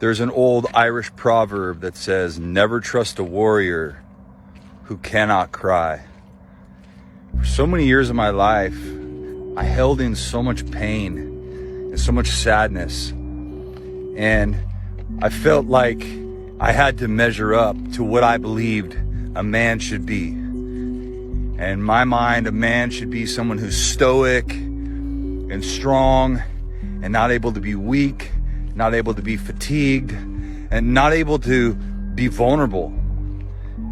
There's an old Irish proverb that says, never trust a warrior who cannot cry. For so many years of my life, I held in so much pain and so much sadness. And I felt like I had to measure up to what I believed a man should be. And in my mind, a man should be someone who's stoic and strong and not able to be weak, not able to be fatigued, and not able to be vulnerable.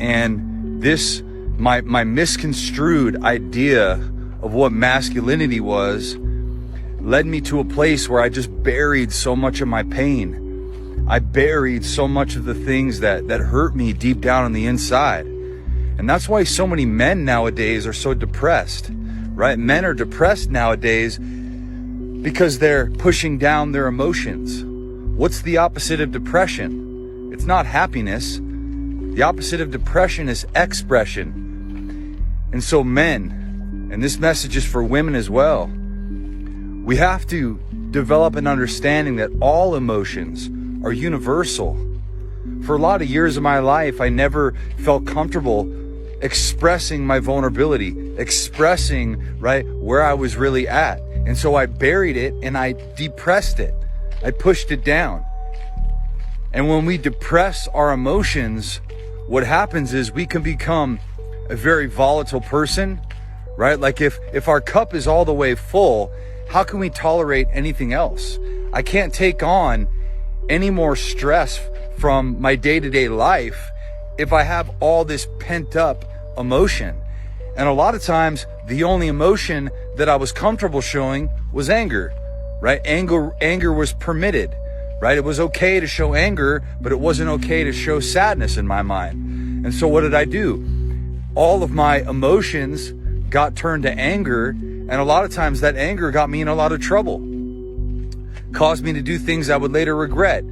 And this, my misconstrued idea of what masculinity was, led me to a place where I just buried so much of my pain. I buried so much of the things that hurt me deep down on the inside. And that's why so many men nowadays are so depressed, right? Men are depressed nowadays because they're pushing down their emotions. What's the opposite of depression? It's not happiness. The opposite of depression is expression. And so men, and this message is for women as well, we have to develop an understanding that all emotions are universal. For a lot of years of my life, I never felt comfortable expressing my vulnerability, expressing, right, where I was really at. And so I buried it and I depressed it. I pushed it down. And when we depress our emotions, what happens is we can become a very volatile person, right? Like if our cup is all the way full, how can we tolerate anything else? I can't take on any more stress from my day-to-day life if I have all this pent up emotion. And a lot of times the only emotion that I was comfortable showing was anger, right? Anger was permitted, right? It was okay to show anger, but it wasn't okay to show sadness in my mind. And so what did I do? All of my emotions got turned to anger. And a lot of times that anger got me in a lot of trouble, caused me to do things I would later regret.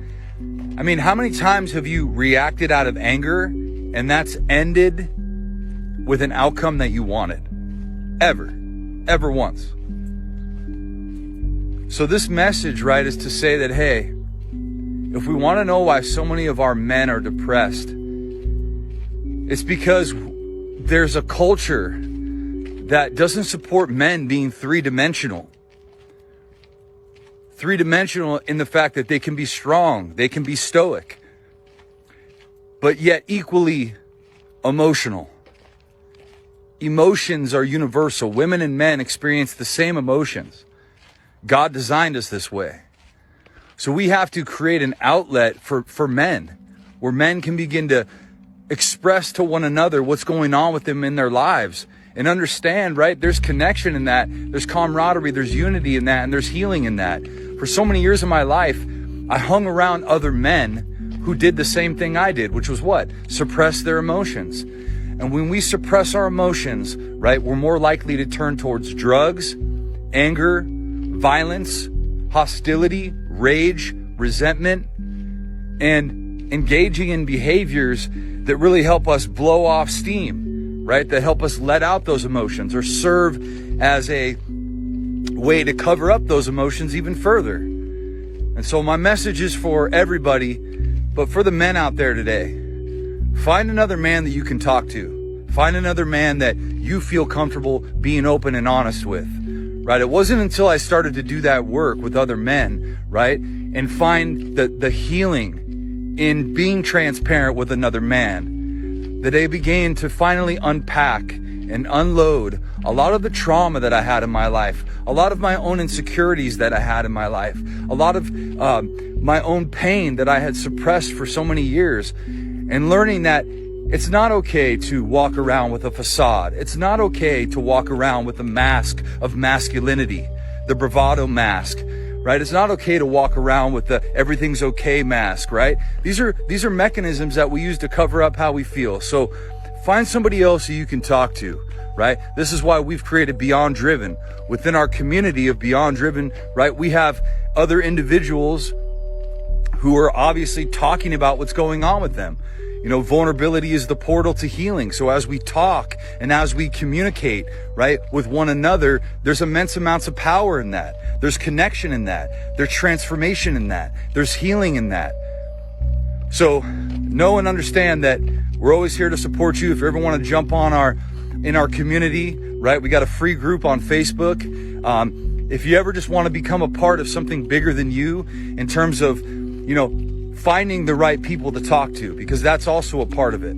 I mean, how many times have you reacted out of anger and that's ended with an outcome that you wanted? Ever once. So this message, right, is to say that, hey, if we want to know why so many of our men are depressed, it's because there's a culture that doesn't support men being three-dimensional. Three-dimensional in the fact that they can be strong, they can be stoic, but yet equally emotional. Emotions are universal. Women and men experience the same emotions. God designed us this way. So we have to create an outlet for men, where men can begin to express to one another what's going on with them in their lives and understand, right? There's connection in that. There's camaraderie, there's unity in that, and there's healing in that. For so many years of my life, I hung around other men who did the same thing I did, which was what? Suppress their emotions. And when we suppress our emotions, right, we're more likely to turn towards drugs, anger, violence, hostility, rage, resentment, and engaging in behaviors that really help us blow off steam, right? That help us let out those emotions or serve as a way to cover up those emotions even further. And so my message is for everybody, but for the men out there today, find another man that you can talk to. Find another man that you feel comfortable being open and honest with, right? It wasn't until I started to do that work with other men, right? And find the healing in being transparent with another man that I began to finally unpack and unload a lot of the trauma that I had in my life, a lot of my own insecurities that I had in my life, a lot of my own pain that I had suppressed for so many years, and learning that it's not okay to walk around with a facade. It's not okay to walk around with a mask of masculinity, the bravado mask, right? It's not okay to walk around with the everything's okay mask, right? These are mechanisms that we use to cover up how we feel. So find somebody else who you can talk to, right? This is why we've created Beyond Driven. Within our community of Beyond Driven, right, we have other individuals who are obviously talking about what's going on with them. You know, vulnerability is the portal to healing. So as we talk and as we communicate, right, with one another, there's immense amounts of power in that. There's connection in that. There's transformation in that. There's healing in that. So know and understand that we're always here to support you. If you ever want to jump on in our community, right? We got a free group on Facebook. If you ever just want to become a part of something bigger than you in terms of, finding the right people to talk to, because that's also a part of it.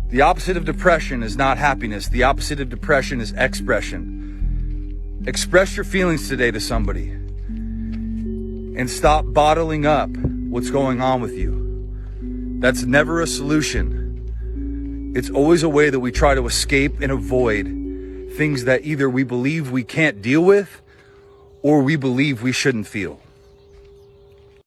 The opposite of depression is not happiness. The opposite of depression is expression. Express your feelings today to somebody and stop bottling up what's going on with you. That's never a solution. It's always a way that we try to escape and avoid things that either we believe we can't deal with or we believe we shouldn't feel.